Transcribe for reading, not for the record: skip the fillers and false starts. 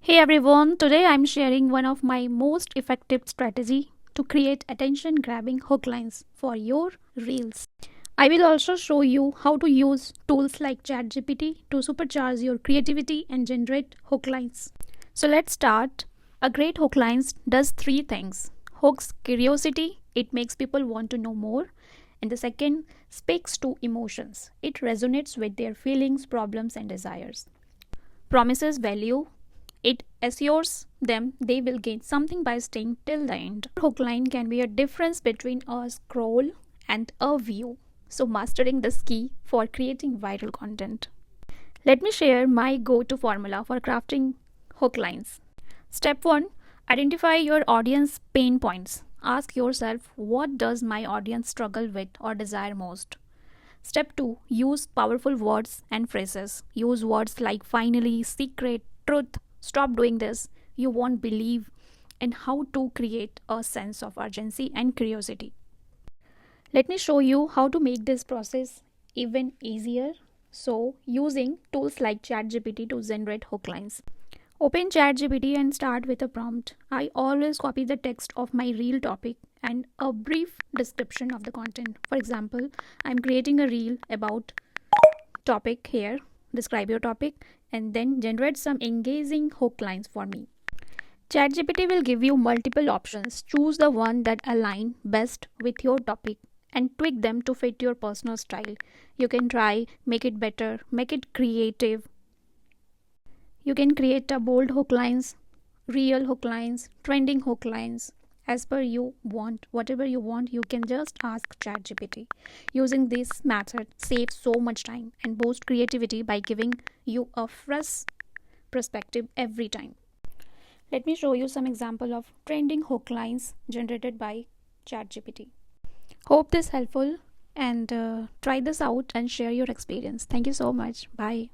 Hey everyone, today I'm sharing one of my most effective strategy to create attention grabbing hook lines for your reels. I will also show you how to use tools like ChatGPT to supercharge your creativity and generate hook lines. So let's start. A great hook lines does three things. Hooks curiosity, it makes people want to know more. And the second speaks to emotions. It resonates with their feelings, problems and desires. Promises value, it assures them they will gain something by staying till the end. Hook line can be a difference between a scroll and a view. So mastering this key for creating viral content. Let me share my go-to formula for crafting hook lines. Step 1. Identify your audience pain points. Ask yourself, what does my audience struggle with or desire most? Step 2. Use powerful words and phrases. Use words like finally, secret, truth, stop doing this, you won't believe, and how to create a sense of urgency and curiosity. Let me show you how to make this process even easier. So, using tools like ChatGPT to generate hook lines. Open ChatGPT and start with a prompt. I always copy the text of my reel topic and a brief description of the content. For example, I'm creating a reel about topic here. Describe your topic and then generate some engaging hook lines for me. ChatGPT will give you multiple options. Choose the one that align best with your topic and tweak them to fit your personal style. You can try, make it better, make it creative. You can create a bold hook lines, real hook lines, trending hook lines. As per you want, whatever you want, you can just ask ChatGPT. Using this method saves so much time and boosts creativity by giving you a fresh perspective every time. Let me show you some example of trending hook lines generated by ChatGPT. Hope this helpful and try this out and share your experience. Thank you so much. Bye.